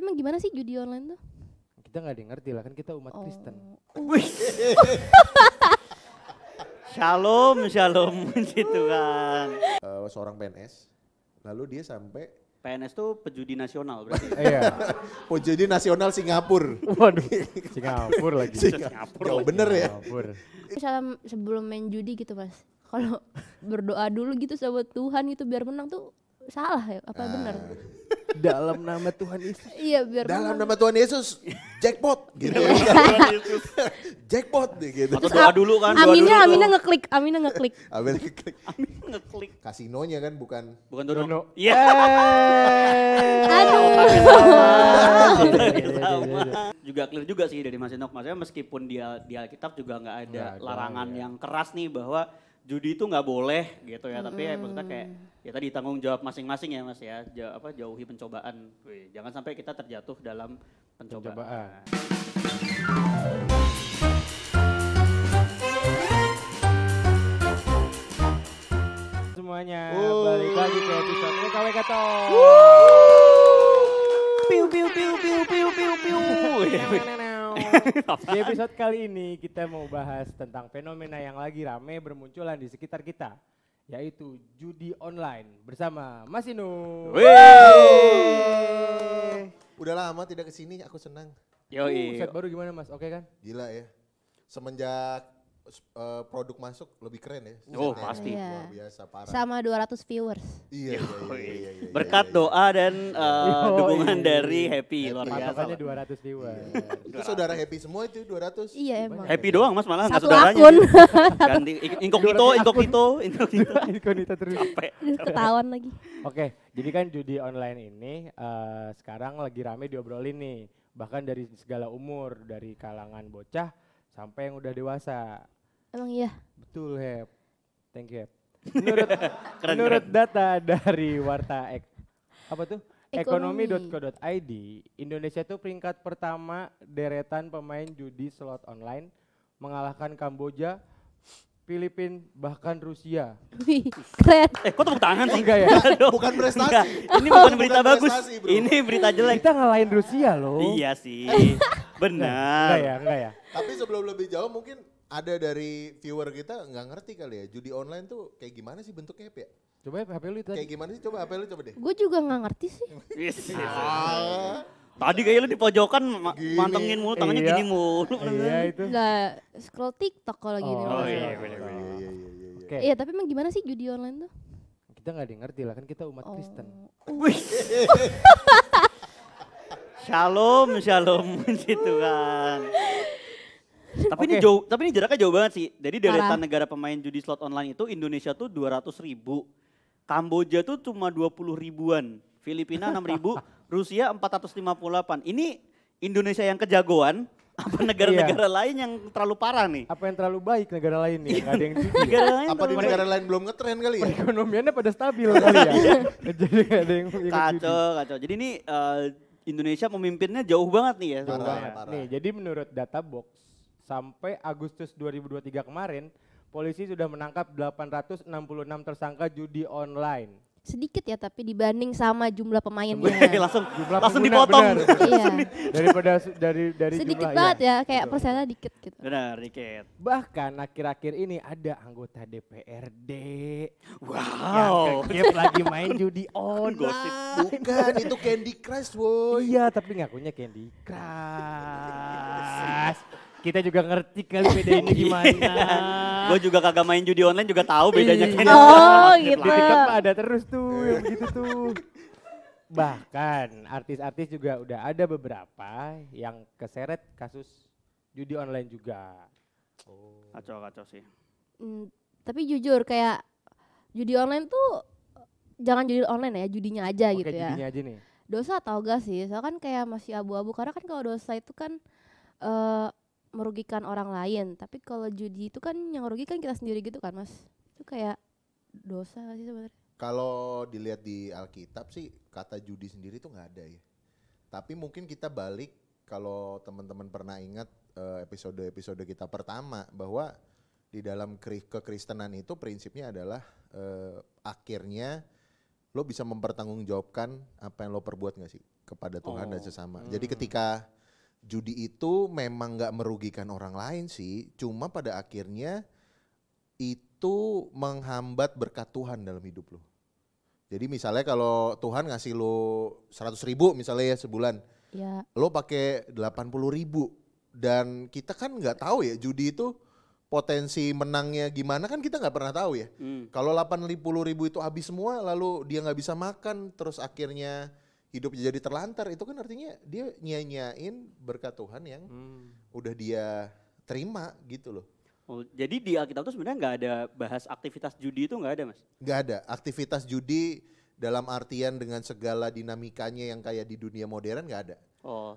Emang gimana sih judi online tuh? Kita nggak ada yang ngerti lah, kan kita umat Kristen. Wih. Shalom gitu kan. Seorang PNS, lalu dia sampai PNS tuh pejudi nasional berarti. Iya. pejudi nasional Singapura. Waduh, Singapura lagi. Singapura Jauh lagi. bener ya. Singapura. Misalnya sebelum main judi gitu mas, kalau berdoa dulu gitu sama Tuhan gitu biar menang tuh salah ya? Apa benar? Dalam nama Tuhan Yesus. Iya biar Dalam menang. nama Tuhan Yesus, jackpot gitu. Jackpot deh gitu. Atau doa dulu kan, doa dulu. Aminnya ngeklik. Ambil klik. Ngeklik. Kasinonya kan bukan. Bukan dono. Dono. Iya. Aduh. Juga clear juga sih dari Mas Enok. Maksudnya meskipun dia di Alkitab juga nggak ada Nggak ada, larangan ya. yang keras nih bahwa judi itu nggak boleh gitu ya. Tapi ya maksudnya kayak ya tadi tanggung jawab masing-masing ya Mas ya. Jauhi pencobaan. Wih, jangan sampai kita terjatuh dalam pencobaan. Semuanya balik lagi ke episode WKWK Talk. Piu piu piu piu piu piu piu. Di episode kali ini kita mau bahas tentang fenomena yang lagi rame bermunculan di sekitar kita, yaitu judi online bersama Mas Inu. Udah lama tidak kesini, aku senang. Yoi. Set baru gimana Mas? Oke kan? Gila ya. Semenjak produk masuk lebih keren ya. Oh, setnya. pasti. Iya. Luar biasa parah. Sama 200 viewers. Iya. Berkat doa dan dukungan Yoi. dari Happy luar biasa. Patokannya 200 viewers. Itu saudara Happy semua itu 200. Iya emang. Happy doang Mas malah nggak Satu saudaranya. akun. Ganti incognito. Inkognito terus. Capek. Ketahuan lagi. Oke, jadi kan judi online ini sekarang lagi rame diobrolin nih. Bahkan dari segala umur, dari kalangan bocah sampai yang udah dewasa. Emang iya. Betul, Hep. Thank you, Hep. Keren. Menurut data dari Warta apa tuh? Ekonomi. Ekonomi.co.id, Indonesia tuh peringkat pertama deretan pemain judi slot online, mengalahkan Kamboja, Filipina, bahkan Rusia. Wih, keren. Kok tepuk tangan sih? Enggak ya? Aduh. Bukan prestasi. Enggak, ini bukan berita Bukan bagus. prestasi, bro. Ini berita jelek. Kita ngalahin Rusia loh. Iya sih. Enggak ya, Benar. enggak ya. Tapi sebelum lebih jauh mungkin ada dari viewer kita nggak ngerti kali ya. Judi online tuh kayak gimana sih bentuknya Hep ya? Coba ya HP lu itu. Kayak gimana sih? Coba HP lu coba deh. Gue juga nggak ngerti sih. Yes. Ah, Tadi kayaknya lu di pojokan Gini. mantengin mulu, tangannya Iya. gini mulu. Iya itu. Lah scroll TikTok kalau gini. Oh, Mas. iya, iya, bener-bener. iya. Oke, Iya tapi emang gimana sih judi online tuh? kita nggak ada yang ngerti lah, kan kita umat Kristen. Wih. Shalom gitu kan. Tapi ini Oke. jauh, tapi ini jaraknya jauh banget sih. Jadi deretan Parah. negara pemain judi slot online itu Indonesia tuh 200.000. Kamboja tuh cuma 20 ribuan. Filipina 6.000, Rusia 458. Ini Indonesia yang kejagoan apa negara-negara lain yang terlalu parah nih? Apa yang terlalu baik negara lain nih? Nggak ada yang judi. Negara lain Apa di terlalu negara lain belum ngetren kali ya? Perekonomiannya pada stabil kali ya. Jadi nggak ada yang ikut judi. kacau. Jadi ini Indonesia memimpinnya jauh banget nih ya. Jauh Parah, banget. parah. Nih, jadi menurut data box sampai Agustus 2023 kemarin, polisi sudah menangkap 866 tersangka judi online. Sedikit ya tapi dibanding sama jumlah pemainnya. langsung Jumlah langsung pengguna, dipotong. benar. Iya. Daripada dari Sedikit jumlah, banget iya. ya kayak Betul. persennya dikit gitu. Benar, dikit. Bahkan akhir-akhir ini ada anggota DPRD yang Wow. kegep lagi main judi online. Gosip. Bukan, itu Candy Crush boy. Iya, tapi ngakunya Candy Crush. Kita juga ngerti kali bedainnya gimana. Gue juga kagak main judi online juga tahu bedanya Iya. Candy Oh, Crush sama gitu. Di TikTok mah ada terus tuh yang gitu tuh. Bahkan artis-artis juga udah ada beberapa yang keseret kasus judi online juga. Oh. Kacau sih. Tapi jujur kayak judi online tuh jangan judi online ya, judinya aja Oke, gitu ya. judinya aja nih. Dosa atau enggak sih? Soalnya kan kayak masih abu-abu karena kan kalau dosa itu kan merugikan orang lain, tapi kalau judi itu kan yang merugikan kita sendiri gitu kan Mas. Itu kayak dosa gak sih sebenarnya? Kalau dilihat di Alkitab sih kata judi sendiri tuh nggak ada ya. Tapi mungkin kita balik kalau teman-teman pernah ingat episode-episode kita pertama bahwa di dalam kekristenan itu prinsipnya adalah akhirnya lo bisa mempertanggungjawabkan apa yang lo perbuat nggak sih? kepada Tuhan dan Oh. sesama. Jadi ketika judi itu memang nggak merugikan orang lain sih, cuma pada akhirnya itu menghambat berkat Tuhan dalam hidup lo. Jadi misalnya kalau Tuhan ngasih lo 100.000 misalnya ya sebulan, Ya, lo pakai 80.000 dan kita kan nggak tahu ya judi itu potensi menangnya gimana kan kita nggak pernah tahu ya. Kalau 80.000 itu habis semua lalu dia nggak bisa makan terus akhirnya hidupnya jadi terlantar itu kan artinya dia nyanyain berkat Tuhan yang udah dia terima gitu loh. Oh, jadi di Alkitab tuh sebenarnya nggak ada bahas aktivitas judi itu nggak ada mas? Nggak ada aktivitas judi dalam artian dengan segala dinamikanya yang kayak di dunia modern nggak ada. Oh,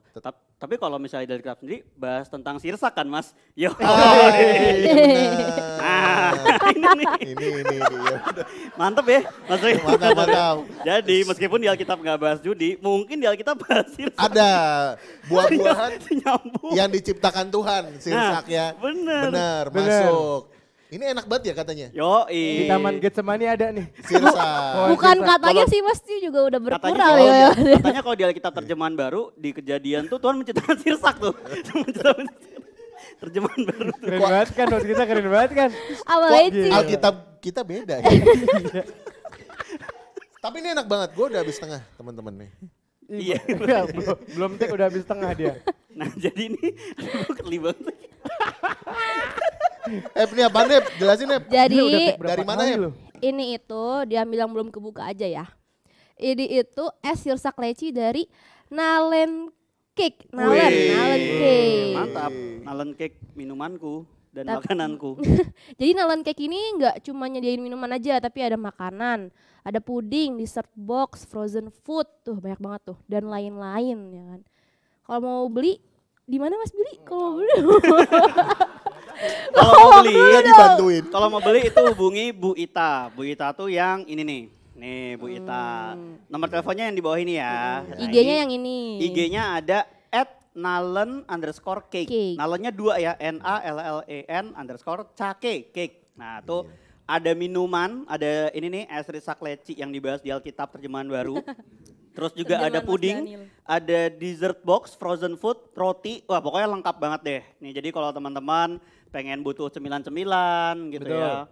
tapi kalau misalnya dari Alkitab sendiri bahas tentang sirsak kan mas? Yo. Iya Ah, benar. Ini ya udah. Mantep ya mas. Mantap. Jadi meskipun di Alkitab nggak bahas judi, mungkin di Alkitab bahas sirsak. Ada buah-buahan Nyambung. yang diciptakan Tuhan, sirsaknya. bener. Benar, masuk. Ini enak banget ya katanya. Yoi. Di Taman Getsemani ada nih. Sirsak. bukan sirsak. katanya sih Mas, dia juga udah berkurang Katanya, ya. katanya kalau di Alkitab terjemahan baru di Kejadian tuh Tuhan menciptakan sirsak tuh. Menciptakan terjemahan baru tuh. Keren banget kan, waktu kita keren banget kan. Awalnya Kok sih. Alkitab kita beda ya? Tapi ini enak banget, gue udah habis tengah teman-teman nih. Iya. Iya, belum tek udah habis tengah dia. Nah jadi ini aduh keli banget. Ini apa Nep? Jelasin Nep. Jadi Dia udah tek berapa dari mana, kali Ep? loh? ini itu diambil yang belum kebuka aja ya. Ini itu es sirsak leci dari Nalen Cake. Nalen Cake. Mantap. Nalen cake minumanku dan Tapi- makananku. Jadi Nalen Cake ini nggak cuma nyediain minuman aja, tapi ada makanan, ada puding, dessert box, frozen food, tuh banyak banget tuh, dan lain-lain ya kan. Kalau mau beli, di mana Mas beli? Kalau mau beli, Kalau mau beli, Dia dibantuin. kalau mau beli itu hubungi Bu Ita. Bu Ita tuh yang ini nih. Nih Bu Ita. Nomor teleponnya yang di bawah ini ya. Nah, IG-nya ini yang ini. IG-nya ada @nalen_cake. Cake. Nalennya 2 ya, NALLEN_cake. Nah tuh ada minuman, ada ini nih es risak leci yang dibahas di Alkitab terjemahan baru. Terus juga ada Terjemahan Mas puding, Daniel. ada dessert box, frozen food, roti. Wah pokoknya lengkap banget deh. Nih jadi kalau teman-teman pengen butuh cemilan-cemilan gitu Betul. ya.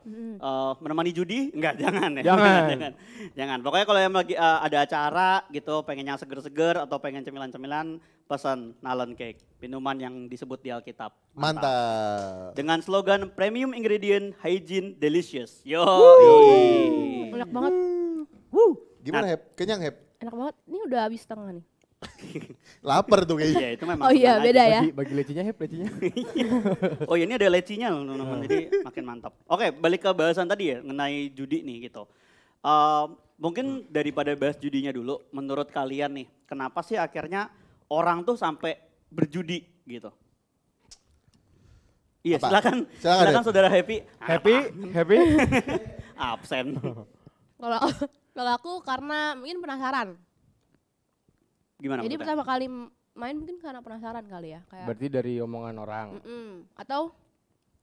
Menemani judi? Enggak, jangan ya. Jangan. Jangan. Pokoknya kalau yang lagi ada acara gitu, pengen yang seger-seger atau pengen cemilan-cemilan, pesan Nalen Cake. Minuman yang disebut di Alkitab. Mantap. Dengan slogan premium ingredient, hygiene, delicious. Yo. Enak banget, Gimana Hep? Kenyang Hep? enak banget. Ini udah habis setengah nih. Lapar tuh kayaknya. Ya itu memang. Oh iya, sengaja. beda ya. Bagi lecinya Hep, lecinya. Oh ini ada lecinya loh teman-teman, jadi makin mantap. Oke, balik ke bahasan tadi ya, mengenai judi nih gitu. Mungkin daripada bahas judinya dulu, menurut kalian nih, kenapa sih akhirnya orang tuh sampai berjudi gitu? Iya, Apa? silakan, Silakan, silakan Dep. saudara Happy. Happy? Happy? Absen. Kalau kalau aku karena mungkin penasaran. Gimana? Jadi maksudnya? pertama kali main mungkin karena penasaran kali ya, kayak Berarti dari omongan orang. atau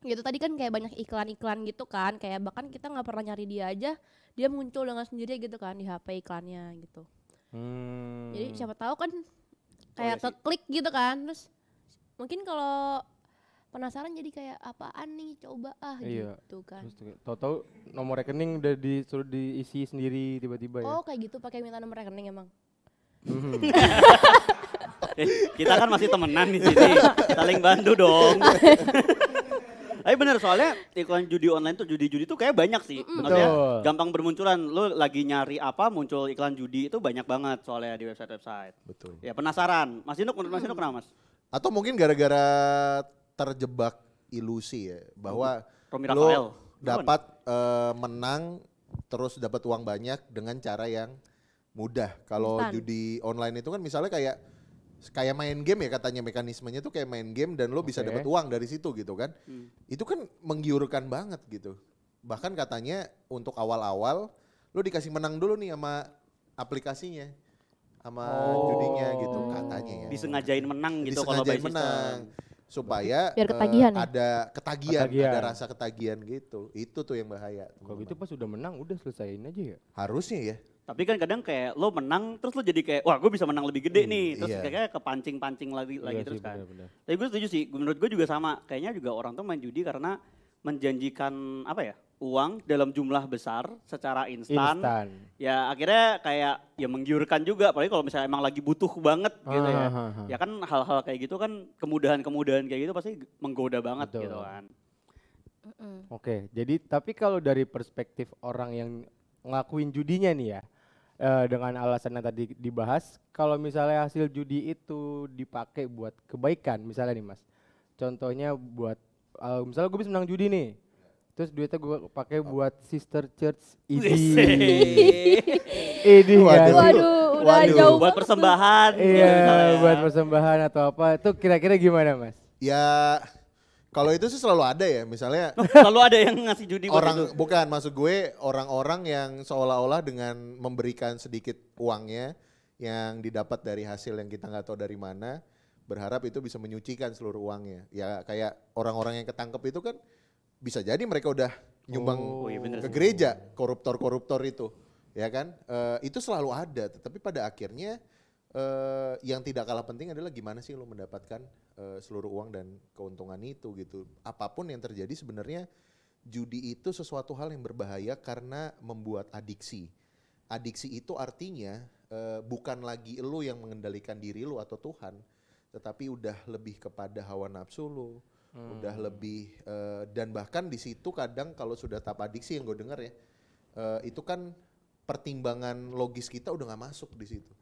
gitu tadi kan kayak banyak iklan-iklan gitu kan, kayak bahkan kita nggak pernah nyari dia aja, dia muncul dengan sendiri gitu kan di HP iklannya gitu. Jadi siapa tahu kan kayak iya sih. keklik gitu kan, terus mungkin kalau penasaran jadi kayak apaan nih, coba Iya. gitu kan. Terus tuh, tahu-tahu nomor rekening udah disuruh diisi sendiri tiba-tiba ya. Oh kayak gitu pakai minta nomor rekening emang. Kita kan masih temenan di sini, saling bantu dong. Tapi bener soalnya iklan judi online tuh judi-judi tuh kayak banyak sih. Maksudnya Betul. gampang bermunculan. Lu lagi nyari apa muncul iklan judi itu banyak banget soalnya di website-website. Betul. Ya penasaran. Mas Dino, menurut Mas Dino kenapa Mas? Atau mungkin gara-gara terjebak ilusi ya bahwa Romi lo Rafael. dapat menang terus dapat uang banyak dengan cara yang mudah. Kalau Instan. judi online itu kan misalnya kayak main game ya katanya mekanismenya tuh kayak main game dan lo bisa Oke. dapat uang dari situ gitu kan. Itu kan menggiurkan banget gitu. Bahkan katanya untuk awal-awal lo dikasih menang dulu nih sama aplikasinya. Sama judinya gitu katanya ya. Disengajain menang gitu kalau Disengajain by system. menang supaya Biar ketagihan ya? ada ketagihan, Ketagihan. ada rasa ketagihan gitu. Itu tuh yang bahaya. Kalau teman-teman. gitu pas udah menang udah selesaiin aja ya. Harusnya ya. Tapi kan kadang kayak lo menang terus lo jadi kayak wah gue bisa menang lebih gede nih. Terus iya. kayak kepancing-pancing lagi Iya terus sih, kan. benar-benar. Tapi gue setuju sih, menurut gue juga sama. Kayaknya juga orang tuh main judi karena menjanjikan apa ya, uang dalam jumlah besar secara instan. Instan. Ya akhirnya kayak ya menggiurkan juga, apalagi kalau misalnya emang lagi butuh banget gitu ya. Ya kan hal-hal kayak gitu kan, kemudahan-kemudahan kayak gitu pasti menggoda banget Betul. gitu kan. Oke, jadi tapi kalau dari perspektif orang yang ngelakuin judinya nih ya, dengan alasan yang tadi dibahas, kalau misalnya hasil judi itu dipakai buat kebaikan, misalnya nih Mas, contohnya buat, misalnya gue bisa menang judi nih, terus duitnya gue pakai buat sister church ini, ini Waduh. Waduh, udah Waduh. jauh Buat persembahan gitu iya, misalnya. buat persembahan atau apa, itu kira-kira gimana Mas? Ya kalau itu sih selalu ada ya, misalnya Selalu ada yang ngasih judi buat orang itu. bukan maksud gue orang-orang yang seolah-olah dengan memberikan sedikit uangnya yang didapat dari hasil yang kita nggak tahu dari mana, berharap itu bisa menyucikan seluruh uangnya. Ya kayak orang-orang yang ketangkep itu kan bisa jadi mereka udah nyumbang Oh, iya bener ke sih. gereja, koruptor-koruptor itu, ya kan? Itu selalu ada, tetapi pada akhirnya yang tidak kalah penting adalah gimana sih lo mendapatkan seluruh uang dan keuntungan itu gitu. Apapun yang terjadi sebenarnya judi itu sesuatu hal yang berbahaya karena membuat adiksi. Adiksi itu artinya bukan lagi lo yang mengendalikan diri lo atau Tuhan, tetapi udah lebih kepada hawa nafsu lo, udah lebih dan bahkan di situ kadang kalau sudah tahap adiksi yang gue dengar ya, itu kan pertimbangan logis kita udah nggak masuk di situ.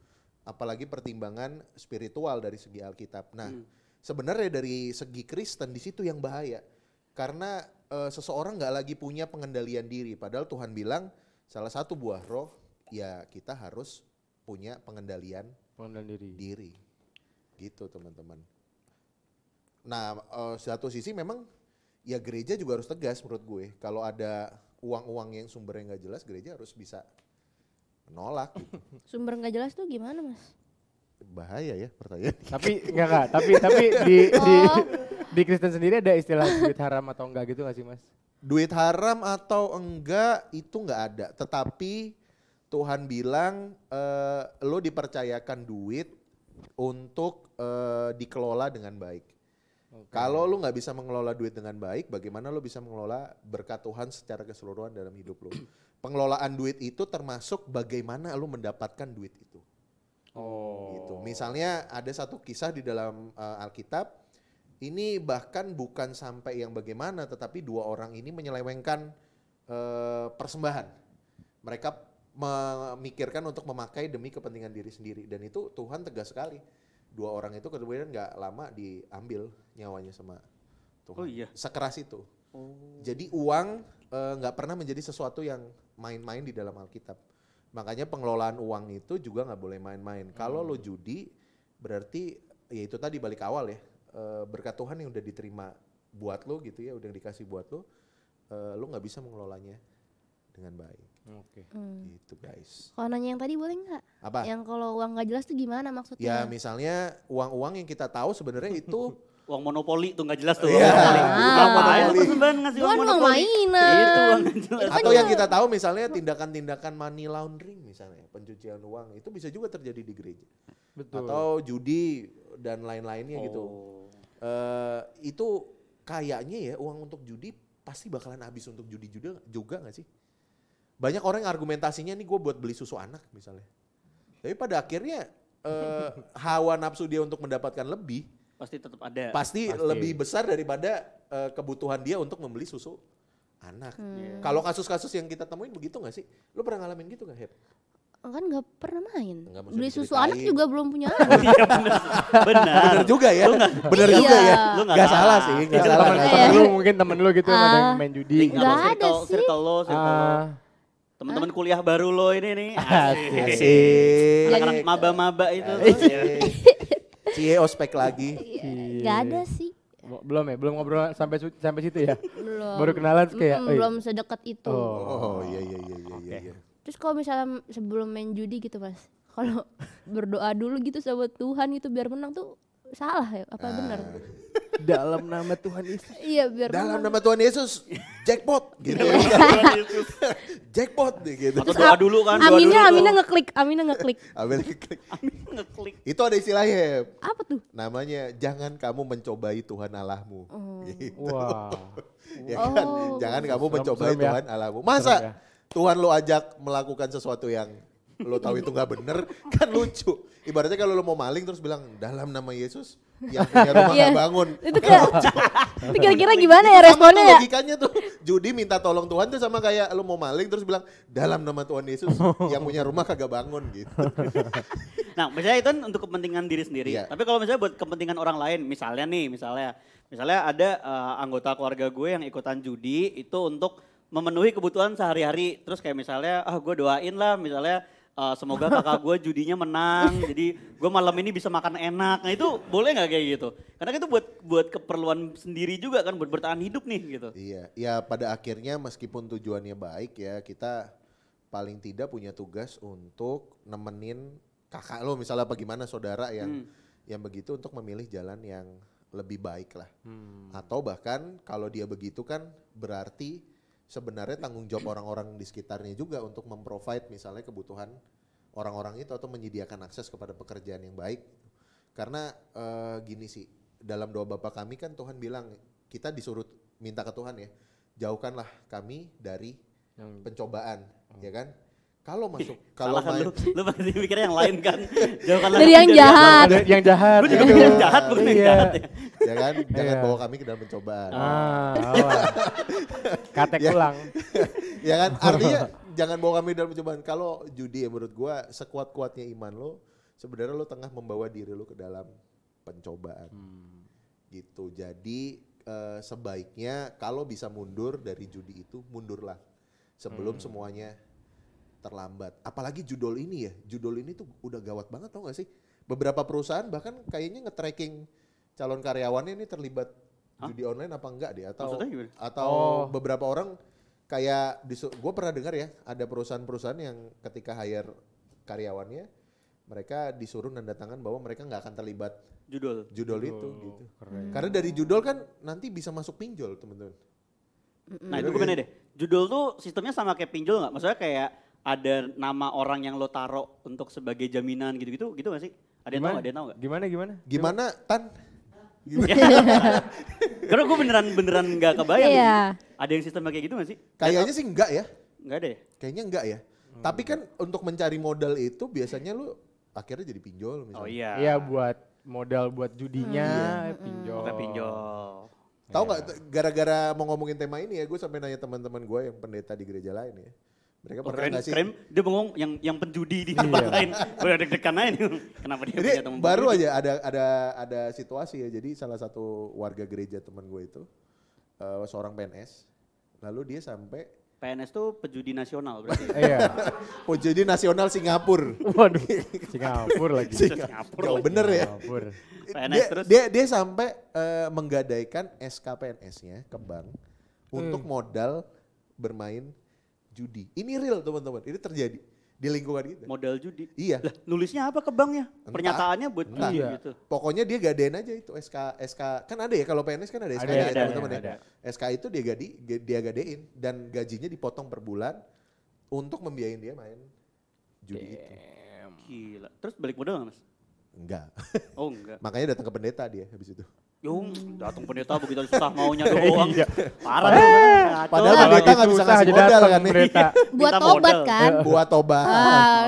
Apalagi pertimbangan spiritual dari segi Alkitab. Nah, sebenarnya dari segi Kristen di situ yang bahaya. Karena seseorang nggak lagi punya pengendalian diri. Padahal Tuhan bilang salah satu buah roh ya kita harus punya pengendalian diri. Gitu teman-teman. Nah, satu sisi memang ya gereja juga harus tegas menurut gue. Kalau ada uang-uang yang sumbernya nggak jelas, gereja harus bisa menolak gitu. Sumber nggak jelas tuh gimana Mas? Bahaya ya pertanyaan. Tapi enggak, tapi di Oh. di Kristen sendiri ada istilah duit haram atau enggak gitu nggak sih Mas? Duit haram atau enggak itu enggak ada. Tetapi Tuhan bilang lo dipercayakan duit untuk dikelola dengan baik. Kalau lo nggak bisa mengelola duit dengan baik, bagaimana lo bisa mengelola berkat Tuhan secara keseluruhan dalam hidup lo? Pengelolaan duit itu termasuk bagaimana lo mendapatkan duit itu. Gitu. Misalnya ada satu kisah di dalam Alkitab, ini bahkan bukan sampai yang bagaimana, tetapi dua orang ini menyelewengkan persembahan. Mereka memikirkan untuk memakai demi kepentingan diri sendiri, dan itu Tuhan tegas sekali. Dua orang itu kemudian nggak lama diambil nyawanya sama Tuhan. Oh iya. Sekeras itu. Jadi uang nggak pernah menjadi sesuatu yang main-main di dalam Alkitab. Makanya pengelolaan uang itu juga nggak boleh main-main. Kalau lo judi, berarti ya itu tadi balik awal ya, berkat Tuhan yang udah diterima buat lo gitu ya, udah dikasih buat lo nggak bisa mengelolanya dengan baik. Oke. Gitu guys. Kalau nanya yang tadi boleh nggak? Apa? Yang kalau uang nggak jelas tuh gimana maksudnya? Ya misalnya uang-uang yang kita tahu sebenarnya itu Uang monopoli tuh nggak jelas tuh. Iya. Monopoli. Ngapain Monopoli. tuh persembahan ngasih Itu uang kan uang monopoli? mainan. Itu uang nggak jelas. atau yang kita tahu misalnya tindakan-tindakan money laundering misalnya, pencucian uang itu bisa juga terjadi di gereja. Betul. Atau judi dan lain-lainnya gitu. Itu kayaknya ya uang untuk judi pasti bakalan habis untuk judi juga nggak sih? Banyak orang yang argumentasinya nih gue buat beli susu anak misalnya. Tapi pada akhirnya hawa nafsu dia untuk mendapatkan lebih Pasti tetap ada. pasti lebih besar daripada kebutuhan dia untuk membeli susu anak. Kalau kasus-kasus yang kita temuin begitu nggak sih? Lu pernah ngalamin gitu nggak, Heb? Kan nggak pernah main. Nggak bisa Beli susu diceritain. anak juga belum punya anak. Iya benar. Benar. Bener juga ya, bener Iya. juga ya. Lu nggak Nggak salah salah. sih, nggak Itu salah. Temen, nggak Iya. temen salah. lu mungkin temen lu gitu ada yang main judi. Link Nggak apa? ada sih. Circle lo. Ah, Teman-teman kuliah baru lo ini nih. Asik. Anak-anak maba-maba itu. Cie ospek lagi. Nggak ada sih. belum ya, belum ngobrol sampai situ ya. Belum. Baru kenalan kayak. "Oi." Belum sedekat itu. Oh iya iya iya iya iya. Terus kalau misalnya sebelum main judi gitu Mas, kalau berdoa dulu gitu sama Tuhan gitu biar menang tuh salah ya? Apa benar? Dalam nama Tuhan Yesus. Iya biar Dalam menang. nama Tuhan Yesus, jackpot gitu. Jackpot gitu. Atau doa dulu kan, doa Aminnya dulu. Aminnya ngeklik. Ambil klik. Amin ngeklik. Itu ada istilahnya. Apa tuh? Namanya jangan kamu mencobai Tuhan Allahmu. Gitu. Wow. Ya kan? Oh. Jangan kamu Serem- mencobai serem ya. Tuhan Allahmu. Serem Masa ya. Tuhan lo ajak melakukan sesuatu yang lo tahu itu nggak bener, kan lucu. Ibaratnya kalau lo mau maling terus bilang dalam nama Yesus yang punya rumah Iya. nggak bangun. Itu kayak itu kira-kira gimana ya Sama responnya tuh ya? logikanya tuh judi minta tolong Tuhan tuh sama kayak lo mau maling terus bilang dalam nama Tuhan Yesus yang punya rumah kagak bangun gitu. Nah, misalnya itu kan untuk kepentingan diri sendiri. Iya. Tapi kalau misalnya buat kepentingan orang lain, misalnya ada anggota keluarga gue yang ikutan judi itu untuk memenuhi kebutuhan sehari-hari. Terus kayak misalnya, gue doain lah misalnya semoga kakak gue judinya menang, jadi gue malam ini bisa makan enak. Nah itu boleh nggak kayak gitu? Karena itu buat keperluan sendiri juga kan, buat bertahan hidup nih gitu. Iya, ya pada akhirnya meskipun tujuannya baik ya kita paling tidak punya tugas untuk nemenin kakak lo misalnya bagaimana saudara yang begitu untuk memilih jalan yang lebih baik lah. Atau bahkan kalau dia begitu kan berarti sebenarnya tanggung jawab orang-orang di sekitarnya juga untuk memprovide misalnya kebutuhan orang-orang itu atau menyediakan akses kepada pekerjaan yang baik. Karena gini sih, dalam doa Bapa kami kan Tuhan bilang kita disuruh minta ke Tuhan ya, jauhkanlah kami dari pencobaan, ya kan? Kalau masuk, kalau Salah kan main, lu pasti mikirnya yang lain kan. Jauhkanlah Dari kami yang jahat. Ada yang jahat. Lu juga gitu. mikir yang jahat bukan yang Iya. jahat ya. ya kan? Jangan Iya. bawa kami ke dalam pencobaan. Katek Ya. ulang. Ya kan? Artinya jangan bawa kami dalam pencobaan. Kalau judi ya menurut gua sekuat-kuatnya iman lo, sebenarnya lo tengah membawa diri lo ke dalam pencobaan. Gitu. Jadi sebaiknya kalau bisa mundur dari judi itu, mundurlah sebelum semuanya terlambat. Apalagi judul ini ya. Judul ini tuh udah gawat banget tau gak sih? Beberapa perusahaan bahkan kayaknya nge-tracking calon karyawannya ini terlibat judi online apa enggak deh atau Maksudnya gimana? beberapa orang kayak gue pernah dengar ya ada perusahaan-perusahaan yang ketika hire karyawannya mereka disuruh nanda tangan bahwa mereka nggak akan terlibat judul itu gitu. Karena dari judul kan nanti bisa masuk pinjol teman-teman. Nah itu gue bener deh. Judul tuh sistemnya sama kayak pinjol nggak? Maksudnya kayak ada nama orang yang lo taruh untuk sebagai jaminan gitu-gitu, gitu nggak sih? Ada yang tahu nggak? Ada yang tahu nggak? Gimana Tan? Karena gue beneran nggak kebayang. Iya. Ada yang sistemnya kayak gitu nggak sih? Kayaknya sih enggak ya. Nggak ada ya? Kayaknya enggak ya. Tapi kan untuk mencari modal itu biasanya lu akhirnya jadi pinjol misalnya. Oh iya. Iya buat modal buat judinya, pinjol. Oke pinjol. Tahu nggak gara-gara mau ngomongin tema ini ya gue sampai nanya teman-teman gue yang pendeta di gereja lain ya. Mereka Oh, pernah keren, nggak sih? keren. Dia bengong yang penjudi di tempat lain. Gue deg-degan aja nih. Kenapa dia Jadi punya teman baru penjudi? aja ada situasi ya. Jadi salah satu warga gereja teman gue itu seorang PNS. Lalu dia sampai PNS tuh pejudi nasional berarti. Iya. jadi nasional Singapura. Waduh. Singapura lagi. Singapura Jauh lagi. bener ya. Singapura. PNS terus. Dia sampai menggadaikan SK PNS-nya ke bank untuk modal bermain judi. Ini real teman-teman. Ini terjadi di lingkungan kita. Modal judi. Iya. Lah, nulisnya apa ke banknya? Entah. Pernyataannya buat Entah. judi Iya. gitu. Pokoknya dia gadein aja itu SK kan ada ya kalau PNS kan ada SK Ada, ya ada, teman-teman ada. ya. SK itu dia gadein dan gajinya dipotong per bulan untuk membiayain dia main judi itu. Gila. Terus balik modal nggak mas? Enggak. Oh enggak. Makanya datang ke pendeta dia habis itu. Yung, datang pendeta begitu susah maunya doang. Iya. Parah tuh. Ngaco. Padahal Kalau pendeta nggak lagi bisa susah ngasih aja modal datang kan nih. pendeta. Buat Minta tobat modal. kan? Buat tobat.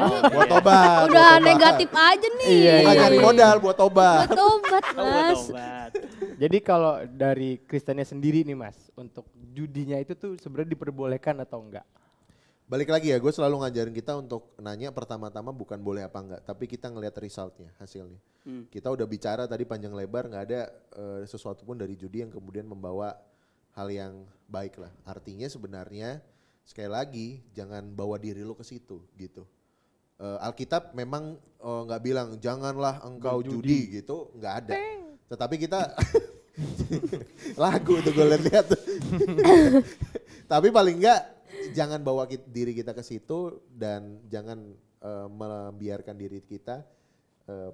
Ini Buat tobat. udah buat tobat. negatif aja nih. Iya, Bukan nyari modal buat tobat. Buat tobat Oh, buat mas. tobat. Jadi kalau dari Kristennya sendiri nih Mas, untuk judinya itu tuh sebenarnya diperbolehkan atau enggak? Balik lagi ya, gue selalu ngajarin kita untuk nanya pertama-tama bukan boleh apa enggak, tapi kita ngelihat resultnya, hasilnya. Kita udah bicara tadi panjang lebar, nggak ada sesuatu pun dari judi yang kemudian membawa hal yang baik lah. Artinya sebenarnya sekali lagi jangan bawa diri lo ke situ gitu. Alkitab memang nggak bilang janganlah engkau judi gitu, nggak ada. Tetapi kita lagu tuh gue lihat. Tapi paling enggak jangan bawa diri kita ke situ dan jangan membiarkan diri kita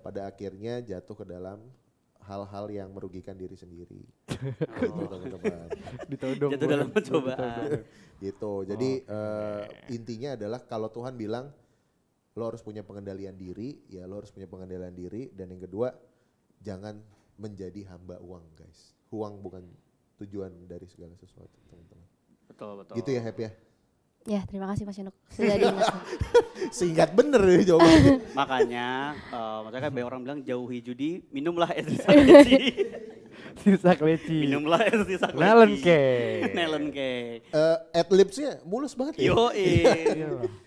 pada akhirnya jatuh ke dalam hal-hal yang merugikan diri sendiri. Oh. Teman-teman. Ditodong. Jatuh dalam pencobaan. Gitu. Jadi intinya adalah kalau Tuhan bilang lo harus punya pengendalian diri, ya lo harus punya pengendalian diri. Dan yang kedua, jangan menjadi hamba uang, guys. Uang bukan tujuan dari segala sesuatu, teman-teman. Betul. Gitu ya, Hep ya. Ya, terima kasih Mas Yunuk sudah diingatkan. Singkat bener nih jawabannya. Makanya, maksudnya kan banyak orang bilang jauhi judi, minumlah es sisa leci. Sisa kleci. Minumlah es sisa leci. Nelen cake. Nelen cake. Adlibsnya mulus banget ya. Yo,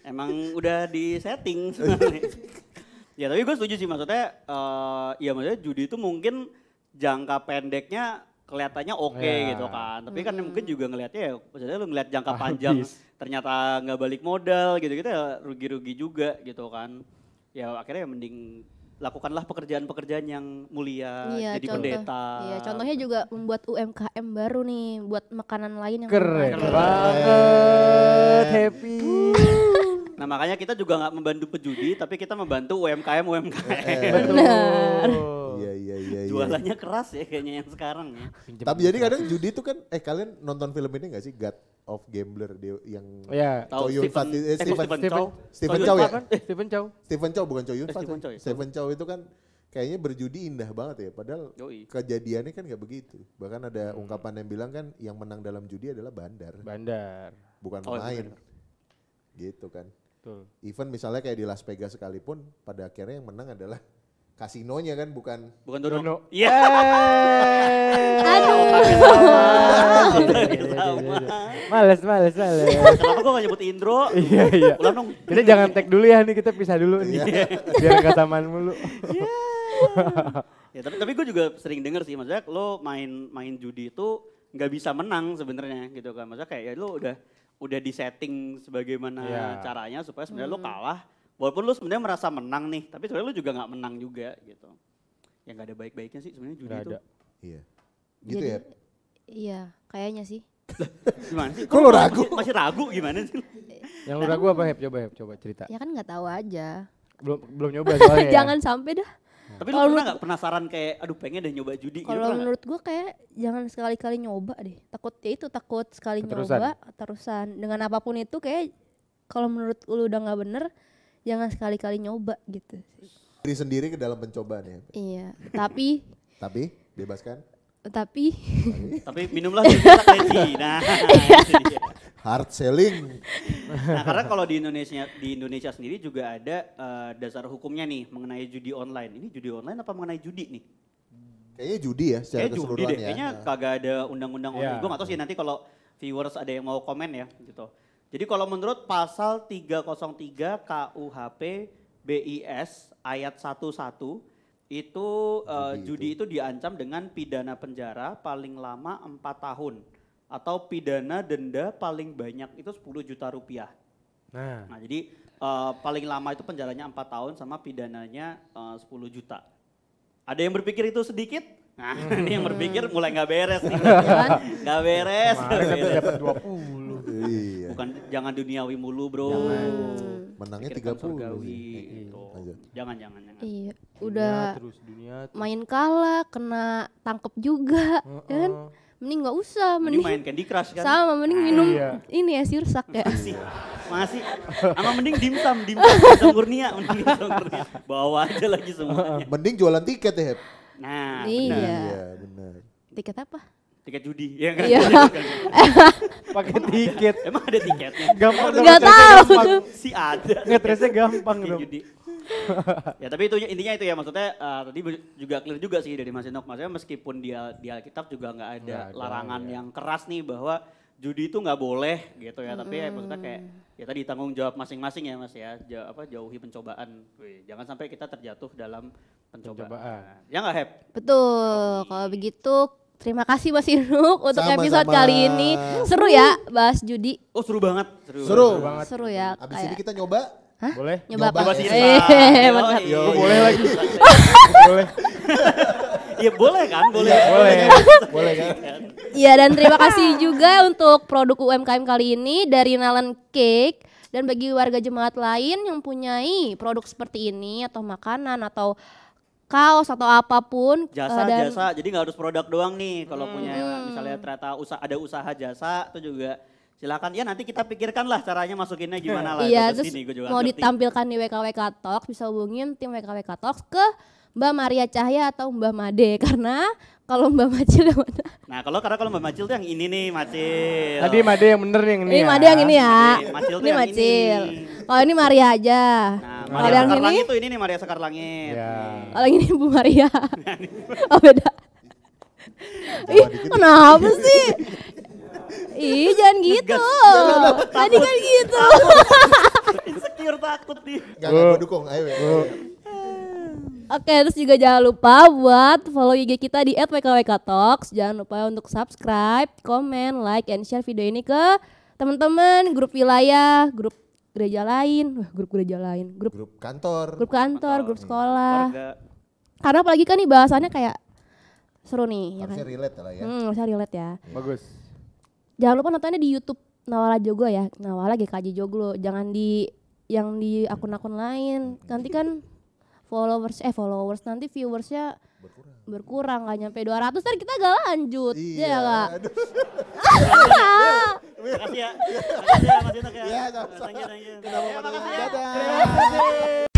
emang udah di setting sebenarnya. Ya tapi gue setuju sih maksudnya, ya maksudnya judi itu mungkin jangka pendeknya kelihatannya oke Ya. gitu kan. Tapi kan mungkin juga ngelihatnya ya, maksudnya lu ngelihat jangka panjang ternyata nggak balik modal gitu-gitu ya rugi-rugi juga gitu kan. Ya akhirnya ya mending lakukanlah pekerjaan-pekerjaan yang mulia, Iya, jadi contoh. pendeta. Iya, contohnya juga membuat UMKM baru nih, buat makanan lain yang Keren baru. banget, Happy. Nah makanya kita juga nggak membantu pejudi, tapi kita membantu UMKM. Benar. Iya. Jualannya keras ya kayaknya yang sekarang ya. Tapi jadi kadang judi itu kan, kalian nonton film ini gak sih, God of Gambler yang Ya. Tahu Choi Yun Fat, Stephen Chow ya? Stephen Chow. Stephen Chow bukan Choi Yun Fat. Stephen Chow ya? Stephen Chow itu kan kayaknya berjudi indah banget ya, padahal Yoi. kejadiannya kan gak begitu. Bahkan ada ungkapan yang bilang kan yang menang dalam judi adalah bandar, Bandar. bukan Oh, pemain. bener. Gitu kan. Tuh. Even misalnya kayak di Las Vegas sekalipun, pada akhirnya yang menang adalah kasinonya kan, bukan Bukan Dono. Dono. Iya. Males. Kenapa gue gak nyebut Indro? Iya. Ulang dong. Kita jangan tag dulu ya nih, kita pisah dulu nih. Biar gak samaan mulu. Ya, tapi gue juga sering denger sih, maksudnya lo main judi itu nggak bisa menang sebenarnya gitu kan. Maksudnya kayak ya lo udah di setting sebagaimana Iya. caranya supaya sebenarnya lo kalah. Walaupun lo sebenarnya merasa menang nih, tapi sebenarnya lo juga nggak menang juga gitu. Ya nggak ada baik-baiknya sih sebenarnya judi Nggak itu. ada. Iya. Gitu Jadi, ya. Iya, kayaknya sih. Gimana sih? Kok lo ragu? Masih ragu gimana sih? Yang lu ragu apa, Hep? Coba cerita. Ya kan nggak tahu aja. Belum nyoba soalnya ya. Jangan sampai dah. Tapi lo pernah nggak penasaran kayak, aduh pengen deh nyoba judi gitu? Kalau pernah nggak? menurut gua kayak jangan sekali-kali nyoba deh. Takut sekali Keterusan. nyoba terusan. Dengan apapun itu kayak kalau menurut lu udah nggak bener, jangan sekali-kali nyoba gitu. Diri sendiri ke dalam pencobaan ya. Iya, tapi Bebaskan. Tapi minumlah sisa leci. Nah, itu dia. Hard selling. Nah, karena kalau di Indonesia sendiri juga ada dasar hukumnya nih mengenai judi online. Ini judi online apa mengenai judi nih? Kayaknya judi ya secara Kayak judi keseluruhan deh. ya. Kayaknya kagak ada undang-undang online. Ya. Gue gak tahu sih nanti kalau viewers ada yang mau komen ya gitu. Jadi kalau menurut pasal 303 KUHP BIS ayat 11 itu judi itu diancam dengan pidana penjara paling lama 4 tahun. Atau pidana denda paling banyak itu 10 juta rupiah. Nah jadi paling lama itu penjaranya 4 tahun sama pidananya 10 juta. Ada yang berpikir itu sedikit? Nah ini yang berpikir mulai gak beres nih. Gak beres. Kemarin katanya dapat 20. Iya. Bukan jangan duniawi mulu bro. Menangnya Pikirkan 30. surgawi Iya. gitu. Lanjut. Jangan. iya udah Dunia terus. main kalah kena tangkep juga, ya kan? Mending nggak usah, Mending mending main Candy Crush kan. sama, mending minum Iya. ini ya sirsak ya. Masih. Sama mending dimsum kurnia. Mending dimsum kurnia. Bawa aja lagi semuanya. Mending jualan tiket ya, Hep. Nah, Iya. benar. Iya, benar. Tiket apa? Tiket judi. Ya kan? Iya. Pakai tiket. Emang ada tiketnya? Gampang dong. Nggak ngetrace-nya tahu. gampang. Si ada. Ngetrace-nya gampang Tiket dong. judi. Ya tapi itu intinya itu ya maksudnya tadi juga clear juga sih dari Mas Enoch. Maksudnya meskipun di Alkitab juga nggak ada Nggak ada, larangan ya. yang keras nih bahwa judi itu nggak boleh gitu ya. Tapi ya maksudnya kayak ya tadi tanggung jawab masing-masing ya Mas ya. Jauhi pencobaan. Wih, jangan sampai kita terjatuh dalam pencobaan. Pencobaan. Ya nggak Hep? Betul. Kalau begitu terima kasih Mas Inuk untuk Sama-sama. episode kali ini. Seru ya bahas judi. Oh seru banget. Seru. banget. Seru ya. Abis kayak ini kita nyoba. Boleh? nyoba nyoba apa? sih, Bener. Yo, boleh lagi. Boleh. Iya boleh kan? Boleh. Boleh. Boleh kan? Iya, dan terima kasih juga untuk produk UMKM kali ini dari Nalen Cake. Dan bagi warga jemaat lain yang punyai produk seperti ini atau makanan atau kaos atau apapun. Jasa, jadi nggak harus produk doang nih. Kalau punya misalnya ternyata ada usaha jasa itu juga silakan ya, nanti kita pikirkan lah caranya masukinnya gimana lah. Iya, terus gua juga mau ngerti. ditampilkan di WKWK Talks bisa hubungin tim WKWK Talks ke Mbak Maria Cahya atau Mbak Made, karena kalau Mbak Macil yang mana? Nah kalau Mbak Macil tuh yang ini nih, Macil. Tadi Made yang bener yang ini Ini ya. Made yang ini ya. Macil tuh Ini yang Macil. ini. Kalau ini Maria aja. Nah, Kalau Maria yang Sekar ini, Langit tuh ini nih Maria Sekar Langit. Ya. kalau yang ini Bu Maria. Oh beda. Ih, kenapa sih? Ih, jangan gitu. Tadi kan gitu. Insecure takut nih. Enggak gue dukung. Ayo. Oke, terus juga jangan lupa buat follow IG kita di @wkwktalks. Jangan lupa untuk subscribe, comment, like, and share video ini ke teman-teman, grup wilayah, grup gereja lain, grup Kantor. grup sekolah. Keluarga. Karena apalagi kan nih bahasannya kayak seru nih, ya kan? Harusnya relate lah ya. Harusnya relate ya. Bagus. Jangan lupa nontonnya di YouTube Nawala Joglo ya, Nawala GKJ Joglo. Jangan di yang di akun-akun lain. Nanti kan followers nanti viewersnya berkurang nggak nyampe 200, ntar kita gak lanjut. Iya. Ya gak? Makasih ya. Makasih ya Mas Yunak ya. Iya, sama-sama. Thank you. Kenapa Ya, makasih ya. Dadah.